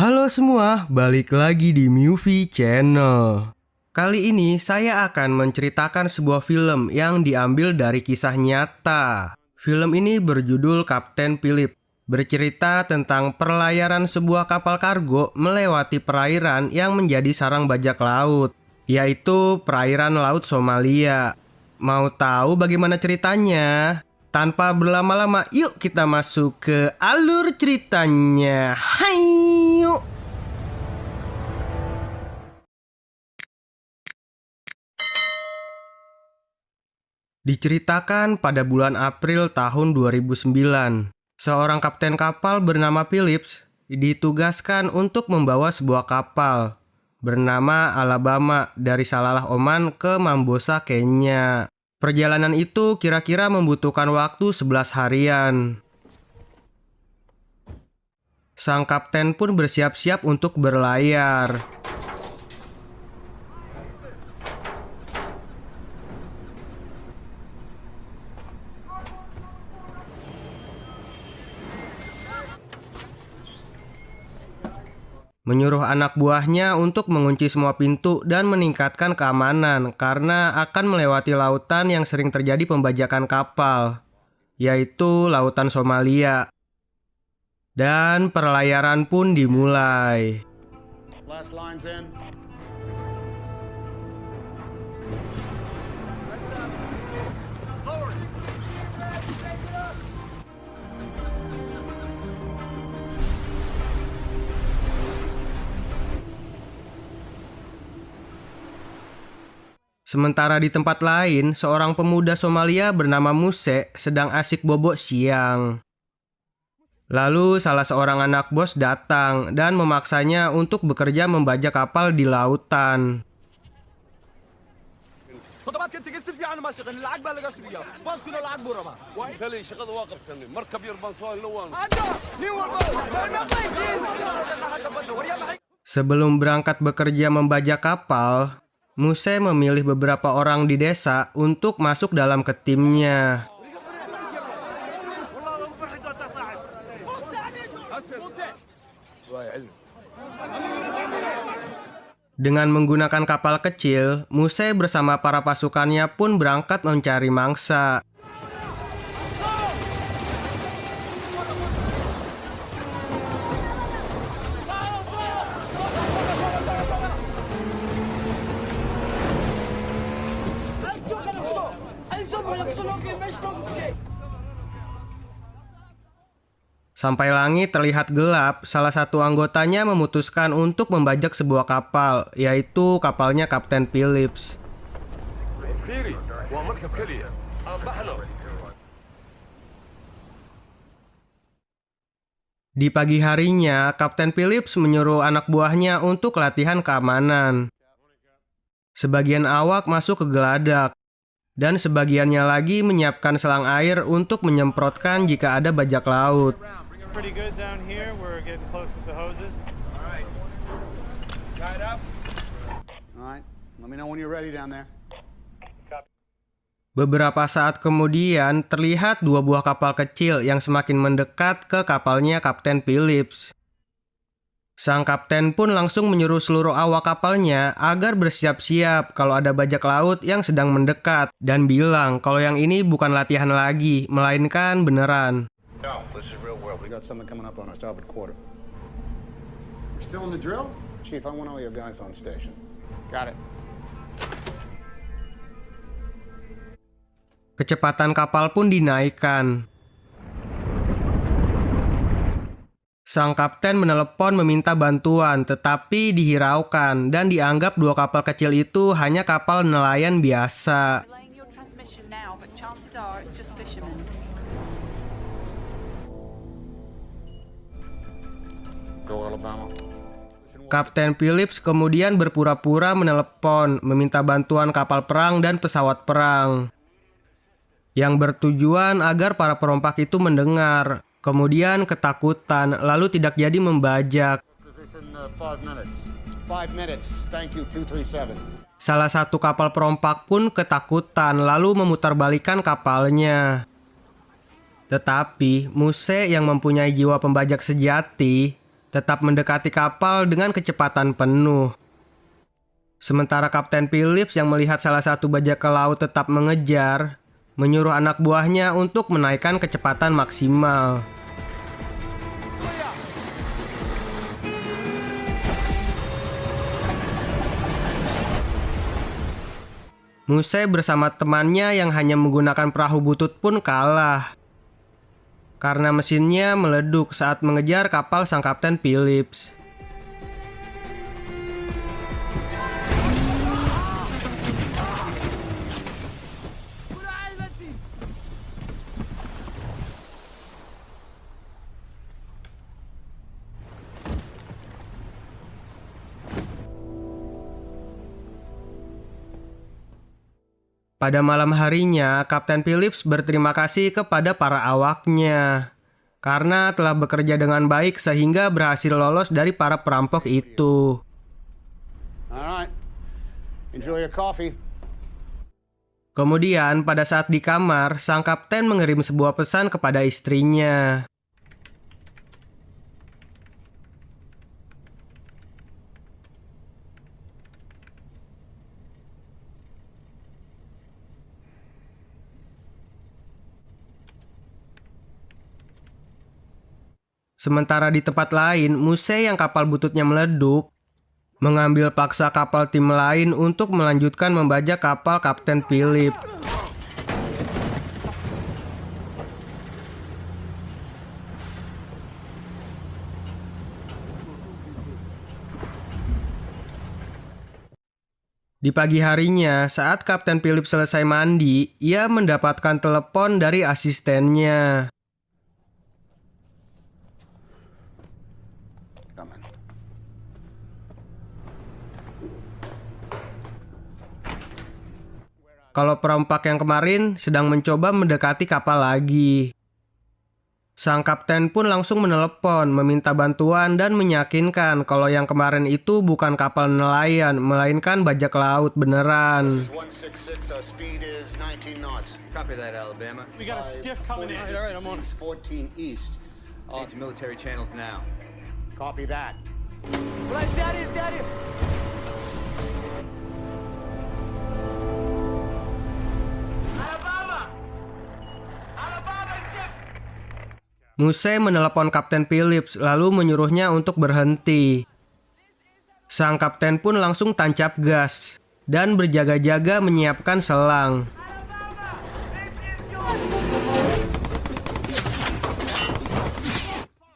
Halo semua, balik lagi di Movie Channel. Kali ini saya akan menceritakan sebuah film yang diambil dari kisah nyata. Film ini berjudul Kapten Philip, bercerita tentang perlayaran sebuah kapal kargo melewati perairan yang menjadi sarang bajak laut, yaitu perairan Laut Somalia. Mau tahu bagaimana ceritanya? Tanpa berlama-lama, yuk kita masuk ke alur ceritanya. Hai, yuk. Diceritakan pada bulan April tahun 2009, seorang kapten kapal bernama Phillips ditugaskan untuk membawa sebuah kapal bernama Alabama dari Salalah Oman ke Mambosa, Kenya. Perjalanan itu kira-kira membutuhkan waktu 11 harian. Sang kapten pun bersiap-siap untuk berlayar. Menyuruh anak buahnya untuk mengunci semua pintu dan meningkatkan keamanan karena akan melewati lautan yang sering terjadi pembajakan kapal, yaitu Lautan Somalia. Dan perlayaran pun dimulai. Last lines in. Sementara di tempat lain, seorang pemuda Somalia bernama Muse sedang asik bobok siang. Lalu salah seorang anak bos datang dan memaksanya untuk bekerja membajak kapal di lautan. خطوات كنت قسم فيها انا ماشي العقبه اللي قصر فيها باص كنا العقبه رما تلي شغل واقف سني مركب يربان سوال لوان هذا نيو Sebelum berangkat bekerja membajak kapal, Muse memilih beberapa orang di desa untuk masuk dalam ke timnya. Dengan menggunakan kapal kecil, Muse bersama para pasukannya pun berangkat mencari mangsa. Sampai langit terlihat gelap, salah satu anggotanya memutuskan untuk membajak sebuah kapal, yaitu kapalnya Kapten Phillips. فيري ومركب كلية بحلو. Di pagi harinya, Kapten Phillips menyuruh anak buahnya untuk latihan keamanan. Sebagian awak masuk ke geladak, dan sebagiannya lagi menyiapkan selang air untuk menyemprotkan jika ada bajak laut. Pretty good down here. We're getting close with the hoses. All right. Let me know when you're ready down there. Beberapa saat kemudian, terlihat dua buah kapal kecil yang semakin mendekat ke kapalnya Kapten Phillips. Sang kapten pun langsung menyuruh seluruh awak kapalnya agar bersiap-siap kalau ada bajak laut yang sedang mendekat, dan bilang kalau yang ini bukan latihan lagi, melainkan beneran. No, this is real world. We got something coming up on our starboard quarter. We're still in the drill? Chief, I want all your guys on station. Got it. Kecepatan kapal pun dinaikkan. Sang kapten menelepon meminta bantuan, tetapi dihiraukan dan dianggap dua kapal kecil itu hanya kapal nelayan biasa. Relaying your transmission now, but chances are it's just fishermen. Go Alabama. Kapten Phillips kemudian berpura-pura menelepon, meminta bantuan kapal perang dan pesawat perang, yang bertujuan agar para perompak itu mendengar, kemudian ketakutan, lalu tidak jadi membajak. Position 5 minutes. 5 minutes. Thank you, 237. Salah satu kapal perompak pun ketakutan, lalu memutarbalikkan kapalnya. Tetapi Muse yang mempunyai jiwa pembajak sejati tetap mendekati kapal dengan kecepatan penuh. Sementara Kapten Phillips yang melihat salah satu bajak laut tetap mengejar, menyuruh anak buahnya untuk menaikkan kecepatan maksimal. Muse bersama temannya yang hanya menggunakan perahu butut pun kalah. Karena mesinnya meleduk saat mengejar kapal sang Kapten Phillips. Pada malam harinya, Kapten Phillips berterima kasih kepada para awaknya karena telah bekerja dengan baik sehingga berhasil lolos dari para perampok itu. All right. Enjoy your coffee. Kemudian, pada saat di kamar, sang kapten mengirim sebuah pesan kepada istrinya. Sementara di tempat lain, Muse yang kapal bututnya meleduk, mengambil paksa kapal tim lain untuk melanjutkan membajak kapal Kapten Philip. Di pagi harinya, saat Kapten Philip selesai mandi, ia mendapatkan telepon dari asistennya. Kalau perompak yang kemarin sedang mencoba mendekati kapal lagi. Sang kapten pun langsung menelepon, meminta bantuan dan meyakinkan kalau yang kemarin itu bukan kapal nelayan, melainkan bajak laut beneran. 166, our speed is 19 knots. Copy that, Alabama. We got a skiff coming in. All right, I'm on. 14 east. Need to military channels now. Copy that. Muse menelepon Kapten Phillips lalu menyuruhnya untuk berhenti. Sang kapten pun langsung tancap gas dan berjaga-jaga menyiapkan selang.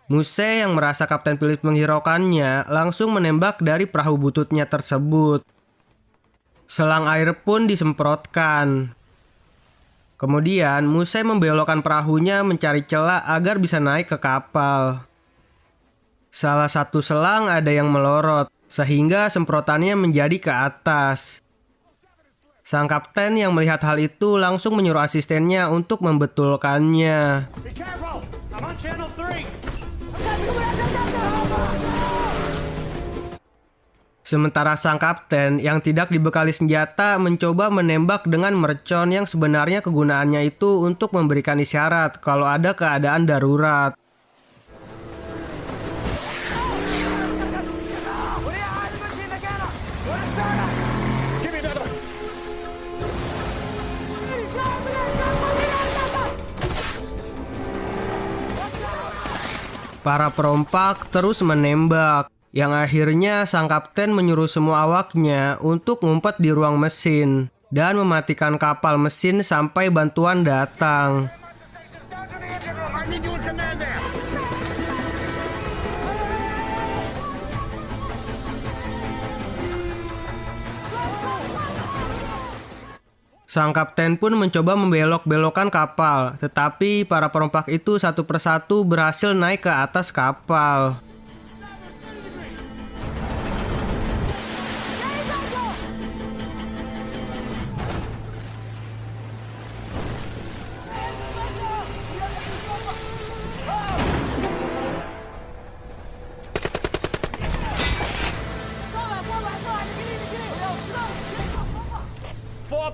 Muse yang merasa Kapten Phillips menghiraukannya langsung menembak dari perahu bututnya tersebut. Selang air pun disemprotkan. Kemudian, Muse membelokkan perahunya mencari celah agar bisa naik ke kapal. Salah satu selang ada yang melorot, sehingga semprotannya menjadi ke atas. Sang kapten yang melihat hal itu langsung menyuruh asistennya untuk membetulkannya. Be careful! I'm on channel 3! Sementara sang kapten yang tidak dibekali senjata mencoba menembak dengan mercon yang sebenarnya kegunaannya itu untuk memberikan isyarat kalau ada keadaan darurat. Para perompak terus menembak. Yang akhirnya sang kapten menyuruh semua awaknya untuk ngumpet di ruang mesin dan mematikan kapal mesin sampai bantuan datang. Sang kapten pun mencoba membelok-belokkan kapal, tetapi para perompak itu satu persatu berhasil naik ke atas kapal.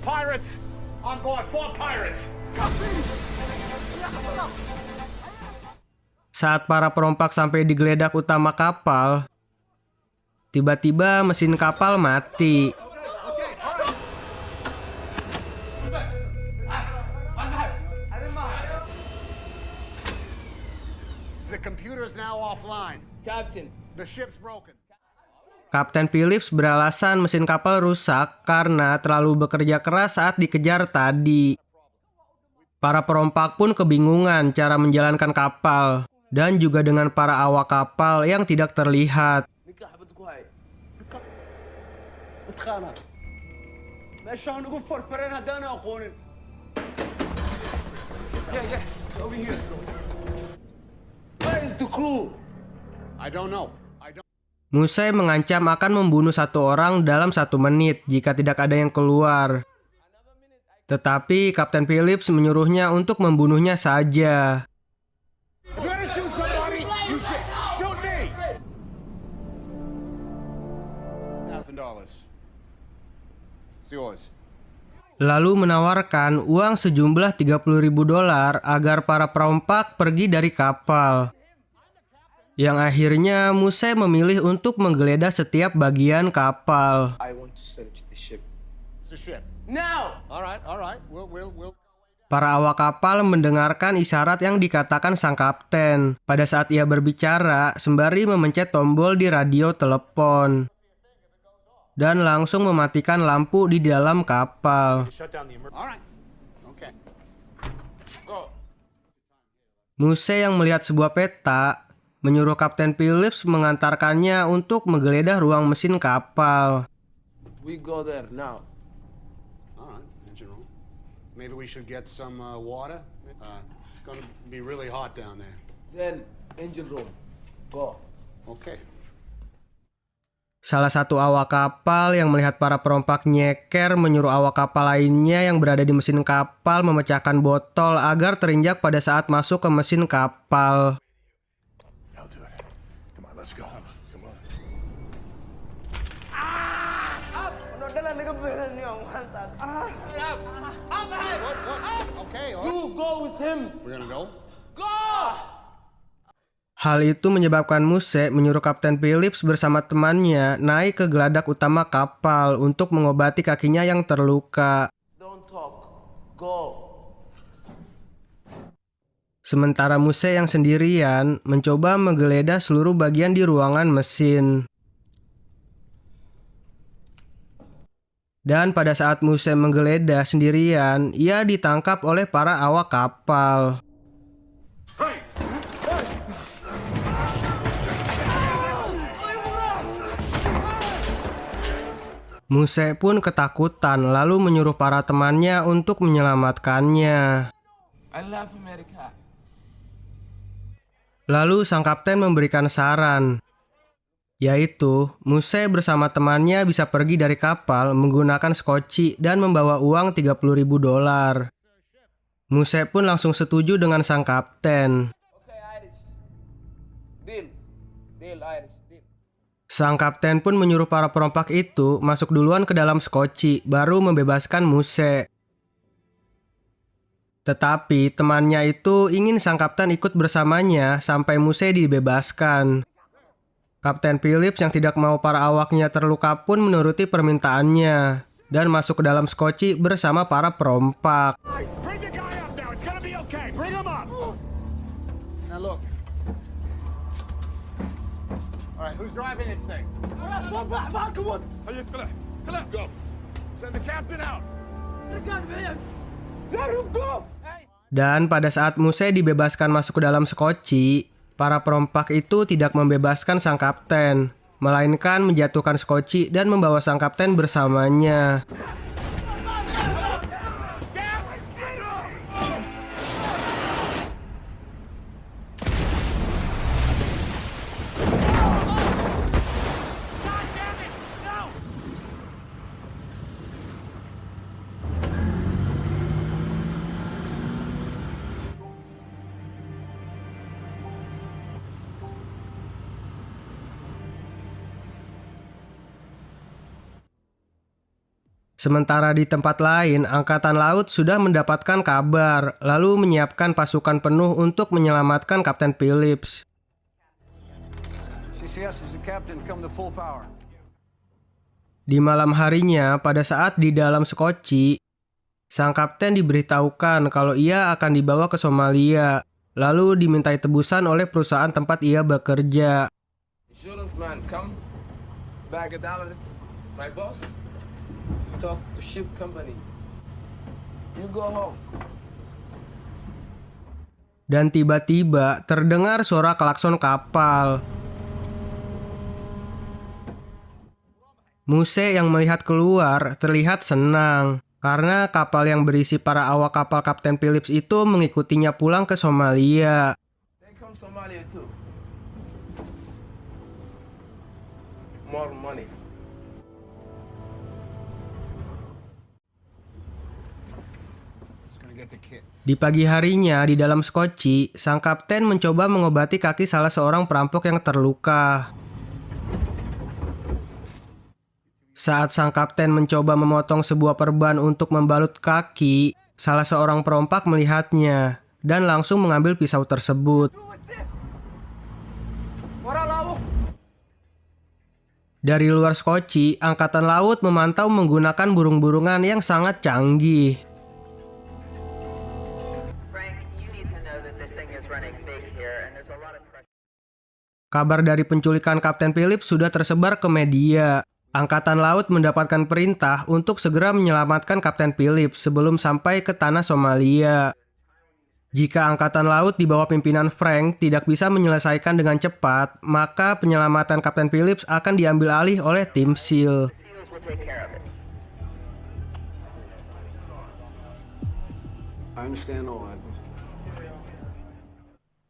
Pirates! On board, 4 pirates! Saat para perompak sampai di geledak utama kapal, tiba-tiba mesin kapal mati. The computer's now offline. Captain. The ship's broken. Kapten Phillips beralasan mesin kapal rusak karena terlalu bekerja keras saat dikejar tadi. Para perompak pun kebingungan cara menjalankan kapal, dan juga dengan para awak kapal yang tidak terlihat. نكاح بدكوا هاي نتخانق ليش عم نقول فرفرين هدانا اخونا yeah over here where is the crew I don't know. Musai mengancam akan membunuh 1 orang dalam 1 menit jika tidak ada yang keluar. Tetapi Kapten Phillips menyuruhnya untuk membunuhnya saja. If you're gonna shoot somebody, you shoot me. $1,000. It's yours. Lalu menawarkan uang sejumlah $30.000 agar para perompak pergi dari kapal. Yang akhirnya Musai memilih untuk menggeledah setiap bagian kapal. I want to search the ship. It's a ship. Now! All right. We'll. Para awak kapal mendengarkan isyarat yang dikatakan sang kapten pada saat ia berbicara sembari memencet tombol di radio telepon dan langsung mematikan lampu di dalam kapal. All right. Okay. Go! Musai yang melihat sebuah peta menyuruh Kapten Phillips mengantarkannya untuk menggeledah ruang mesin kapal. we go there now All right. Engine room. Maybe we should get some water. It's gonna be really hot down there. then engine room go Okay. Salah satu awak kapal yang melihat para perompak nyeker menyuruh awak kapal lainnya yang berada di mesin kapal memecahkan botol agar terinjak pada saat masuk ke mesin kapal. I'll do it. Come on, let's go. Come on. What? Okay. All right. you go with him We're gonna go. Hal itu menyebabkan Musai menyuruh Kapten Phillips bersama temannya naik ke geladak utama kapal untuk mengobati kakinya yang terluka. don't talk go Sementara Musai yang sendirian mencoba menggeledah seluruh bagian di ruangan mesin. Dan pada saat Musai menggeledah sendirian, ia ditangkap oleh para awak kapal. Musai pun ketakutan lalu menyuruh para temannya untuk menyelamatkannya. I love America Lalu sang kapten memberikan saran, yaitu Musai bersama temannya bisa pergi dari kapal menggunakan skoci dan membawa uang $30.000. Musai pun langsung setuju dengan sang kapten. okay Iris deal Iris deal Sang kapten pun menyuruh para perompak itu masuk duluan ke dalam skoci, baru membebaskan Musai. Tetapi temannya itu ingin sang kapten ikut bersamanya sampai Musai dibebaskan. Kapten Phillips yang tidak mau para awaknya terluka pun menuruti permintaannya dan masuk ke dalam skoci bersama para perompak. Bring the guy up now. It's gonna be okay. Bring him up. Now look. All right. Who's driving this thing? هيا طلع. Go. Send the captain out. Dan pada saat Musai dibebaskan masuk ke dalam skoci, para perompak itu tidak membebaskan sang kapten, melainkan menjatuhkan skoci dan membawa sang kapten bersamanya. Sementara di tempat lain, Angkatan Laut sudah mendapatkan kabar, lalu menyiapkan pasukan penuh untuk menyelamatkan Kapten Phillips. CCS is the captain, come to full power. Di malam harinya, pada saat di dalam Skoci, sang kapten diberitahukan kalau ia akan dibawa ke Somalia, lalu dimintai tebusan oleh perusahaan tempat ia bekerja. Insurance man, come. Bag of dollars. My boss. Talk to ship company. You go home. Dan tiba-tiba terdengar suara klakson kapal. Muse yang melihat keluar terlihat senang karena kapal yang berisi para awak kapal Kapten Phillips itu mengikutinya pulang ke Somalia. They come Somalia too. More money. Just gonna get the kid. Di pagi harinya di dalam Skoci, sang kapten mencoba mengobati kaki salah seorang perampok yang terluka. Saat sang kapten mencoba memotong sebuah perban untuk membalut kaki, salah seorang perompak melihatnya dan langsung mengambil pisau tersebut. Dari luar Skoci, Angkatan Laut memantau menggunakan burung-burungan yang sangat canggih. Frank, you need to know that this thing is running big here and there's a lot of pressure. Kabar dari penculikan Kapten Phillips sudah tersebar ke media. Angkatan Laut mendapatkan perintah untuk segera menyelamatkan Kapten Phillips sebelum sampai ke tanah Somalia. Jika Angkatan Laut di bawah pimpinan Frank tidak bisa menyelesaikan dengan cepat, maka penyelamatan Kapten Phillips akan diambil alih oleh tim SEAL. SEALs will take care of it. I understand all that.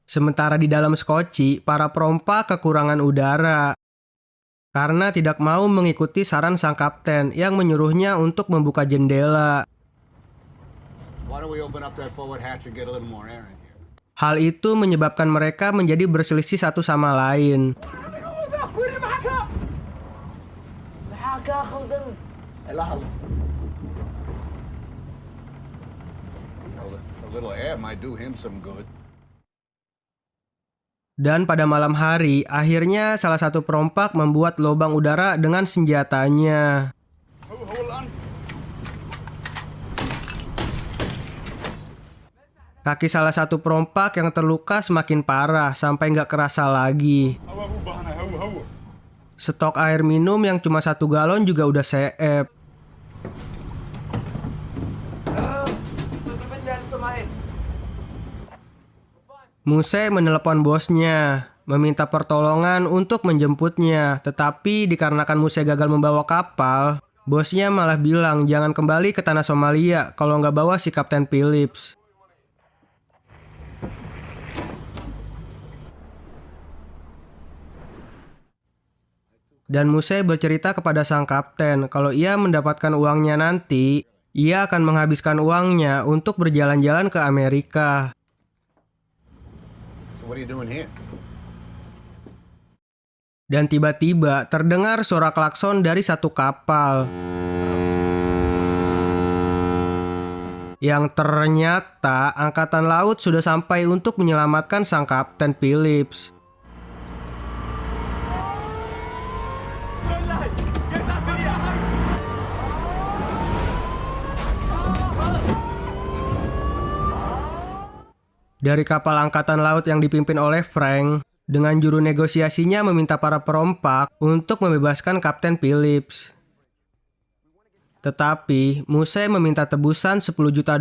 Sementara di dalam Skoci, para perompak kekurangan udara karena tidak mau mengikuti saran sang kapten yang menyuruhnya untuk membuka jendela. Why don't we open up that forward hatch and get a little more air in here? Hal itu menyebabkan mereka menjadi berselisih satu sama lain. A little air might do him some good. Dan pada malam hari, akhirnya salah satu perompak membuat lubang udara dengan senjatanya. Kaki salah satu perompak yang terluka semakin parah sampai nggak kerasa lagi. Stok air minum yang cuma 1 galon juga udah seep. Muse menelepon bosnya, meminta pertolongan untuk menjemputnya. Tetapi dikarenakan Muse gagal membawa kapal, bosnya malah bilang jangan kembali ke tanah Somalia kalau nggak bawa si Kapten Phillips. Dan Muse bercerita kepada sang kapten kalau ia mendapatkan uangnya nanti, ia akan menghabiskan uangnya untuk berjalan-jalan ke Amerika. So what are you doing here? Dan tiba-tiba terdengar suara klakson dari satu kapal. Yang ternyata Angkatan Laut sudah sampai untuk menyelamatkan sang Kapten Phillips. Dari kapal Angkatan Laut yang dipimpin oleh Frank, dengan juru negosiasinya meminta para perompak untuk membebaskan Kapten Phillips. Tetapi, Muse meminta tebusan $10 juta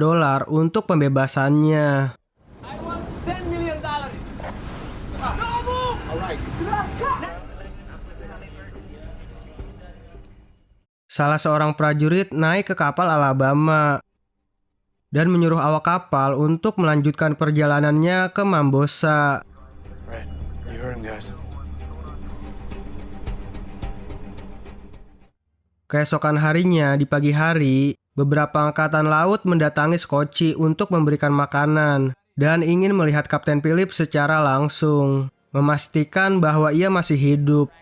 untuk pembebasannya. I want $10 million. Salah seorang prajurit naik ke kapal Alabama dan menyuruh awak kapal untuk melanjutkan perjalanannya ke Mambosa. Right. You heard him, guys. Keesokan harinya di pagi hari, beberapa angkatan laut mendatangi Skoci untuk memberikan makanan dan ingin melihat Kapten Phillips secara langsung, memastikan bahwa ia masih hidup.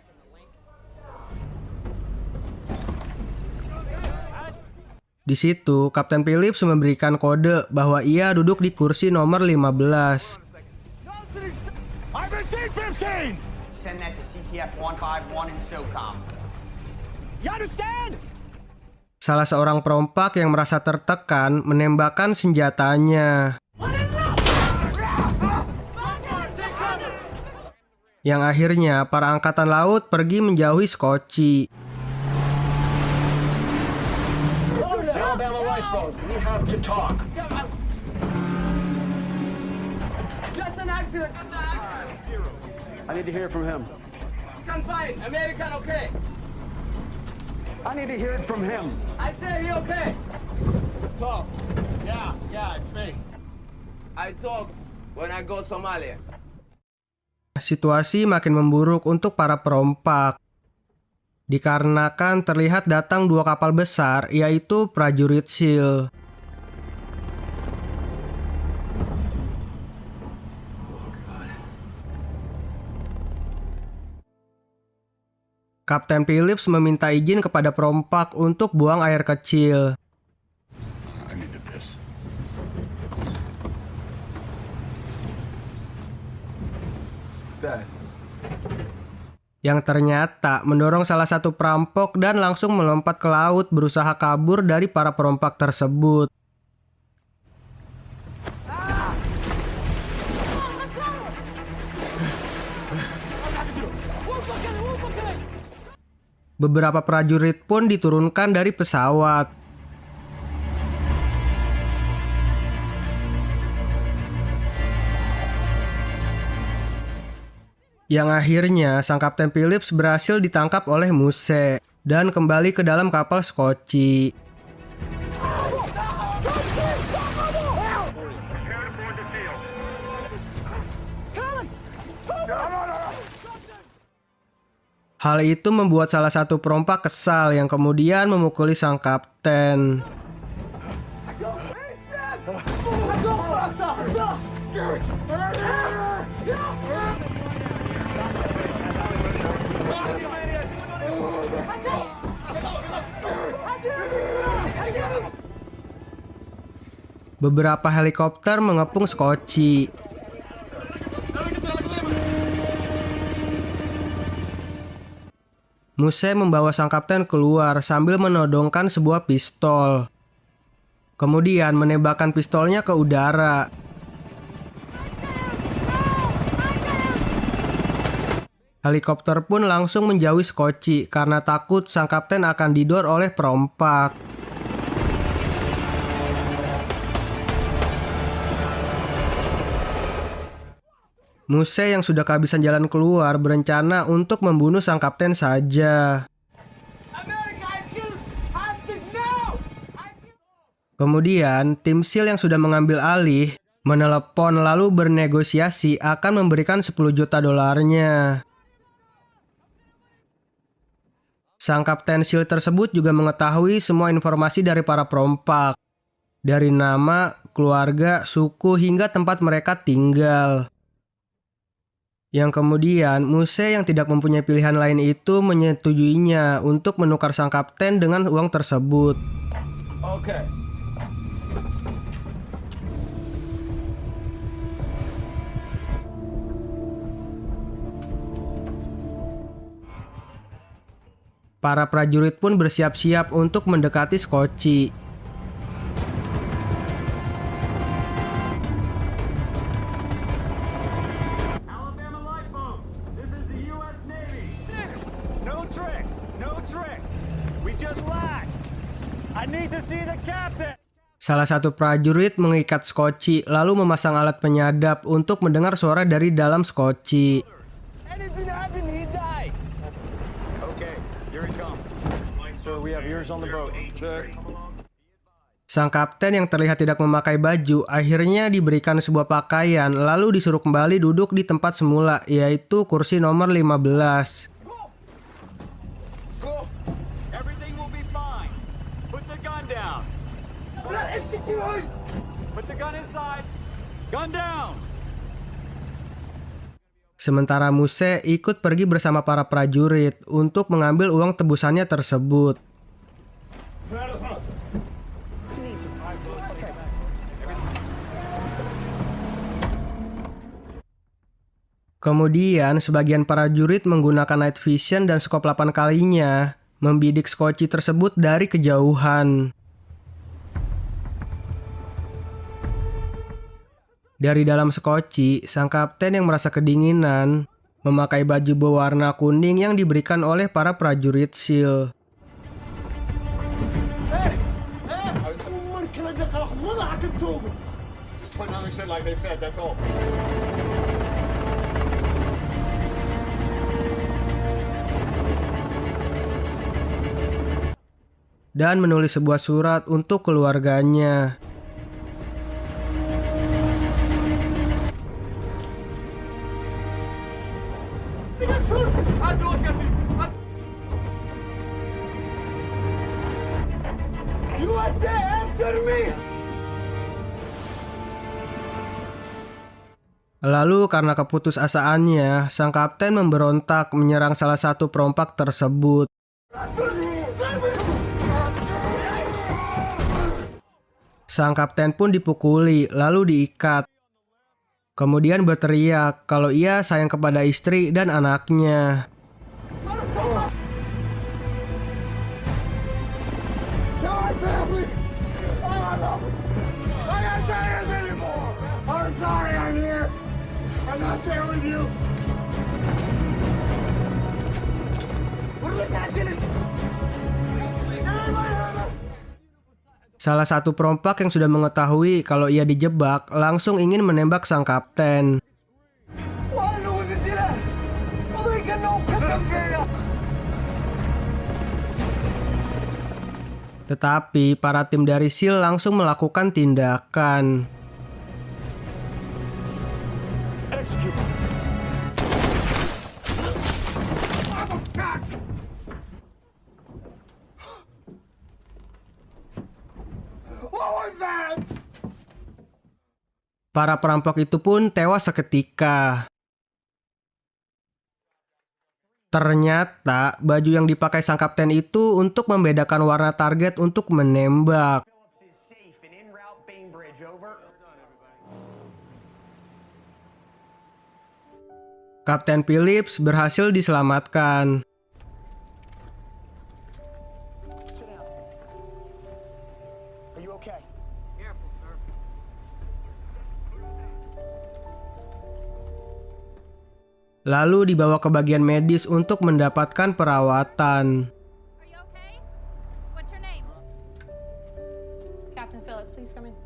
Di situ, Kapten Phillips memberikan kode bahwa ia duduk di kursi nomor 15. I've received 15! Send that to CTF 151 in SOCOM. You understand? Salah seorang perompak yang merasa tertekan menembakkan senjatanya. Yang akhirnya para angkatan laut pergi menjauhi Scotchy. Alabama lifeboat, we have to talk. Just an accident. Just an accident. I need to hear from him. Can fight. American okay. I need to hear it from him. I said he okay. Talk. Yeah, it's me. I talk when I go Somalia. Situasi makin memburuk untuk para perompak. Dikarenakan terlihat datang 2 kapal besar, yaitu prajurit SEAL. Kapten Phillips meminta izin kepada perompak untuk buang air kecil. I need to piss. Fast. Yang ternyata mendorong salah satu perampok dan langsung melompat ke laut berusaha kabur dari para perompak tersebut. Beberapa prajurit pun diturunkan dari pesawat. Yang akhirnya sang Kapten Phillips berhasil ditangkap oleh Muse dan kembali ke dalam kapal Scotchy. Hal itu membuat salah satu perompak kesal yang kemudian memukuli sang kapten. Beberapa helikopter mengepung Scotchy. Muse membawa sang kapten keluar sambil menodongkan sebuah pistol. Kemudian menembakkan pistolnya ke udara. Helikopter pun langsung menjauhi Scotchy karena takut sang kapten akan didor oleh perompak. Muse yang sudah kehabisan jalan keluar berencana untuk membunuh sang kapten saja. Kemudian, tim SEAL yang sudah mengambil alih menelepon lalu bernegosiasi akan memberikan 10 juta dolarnya. Sang kapten SEAL tersebut juga mengetahui semua informasi dari para perompak. Dari nama, keluarga, suku, hingga tempat mereka tinggal. Yang kemudian, Muse yang tidak mempunyai pilihan lain itu menyetujuinya untuk menukar sang kapten dengan uang tersebut. Okay. Para prajurit pun bersiap-siap untuk mendekati Scotchy. Alabama lifeboat, this is the U.S. Navy. No trick, no trick. We just lagged. I need to see the captain. Salah satu prajurit mengikat Scotchy lalu memasang alat penyadap untuk mendengar suara dari dalam Scotchy. Anything happened, he died. Okay, here he comes. Sir, we have ears on the boat. Check. Sang kapten yang terlihat tidak memakai baju akhirnya diberikan sebuah pakaian lalu disuruh kembali duduk di tempat semula, yaitu kursi nomor 15. Go. Everything will be fine. Put the gun down. Put the gun inside. Gun down. Sementara Muse ikut pergi bersama para prajurit untuk mengambil uang tebusannya tersebut. Kemudian, sebagian prajurit menggunakan night vision dan skop 8 kalinya membidik skoci tersebut dari kejauhan. Dari dalam skoci, sang kapten yang merasa kedinginan memakai baju berwarna kuning yang diberikan oleh para prajurit SEAL. Just putting on the shit like they said, that's all. Dan menulis sebuah surat untuk keluarganya. USA, answer me! Lalu karena keputusasaannya, sang kapten memberontak menyerang salah satu perompak tersebut. Sang kapten pun dipukuli, lalu diikat. Kemudian berteriak kalau ia sayang kepada istri dan anaknya. Tell my family! I can't say this anymore! I'm sorry I'm here! I'm not there with you! What are you doing? Salah satu perompak yang sudah mengetahui kalau ia dijebak langsung ingin menembak sang kapten. Tetapi para tim dari SEAL langsung melakukan tindakan. Para perampok itu pun tewas seketika. Ternyata baju yang dipakai sang kapten itu untuk membedakan warna target untuk menembak. Kapten Phillips berhasil diselamatkan. Lalu dibawa ke bagian medis untuk mendapatkan perawatan. Are you okay? What's your name? Captain Phillips, please come in.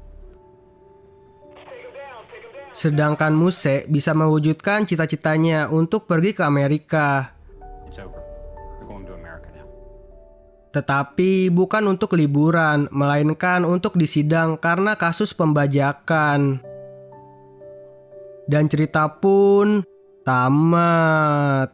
Sedangkan Muse bisa mewujudkan cita-citanya untuk pergi ke Amerika. It's over. We're going to America now. Tetapi bukan untuk liburan, melainkan untuk disidang karena kasus pembajakan. Dan cerita pun tamat.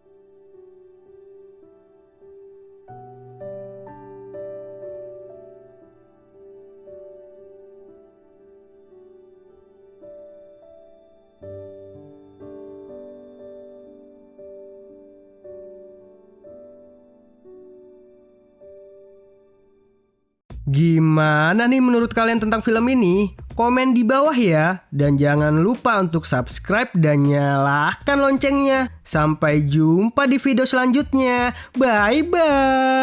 Gimana nih menurut kalian tentang film ini? Komen di bawah ya. Dan jangan lupa untuk subscribe dan nyalakan loncengnya. Sampai jumpa di video selanjutnya. Bye-bye.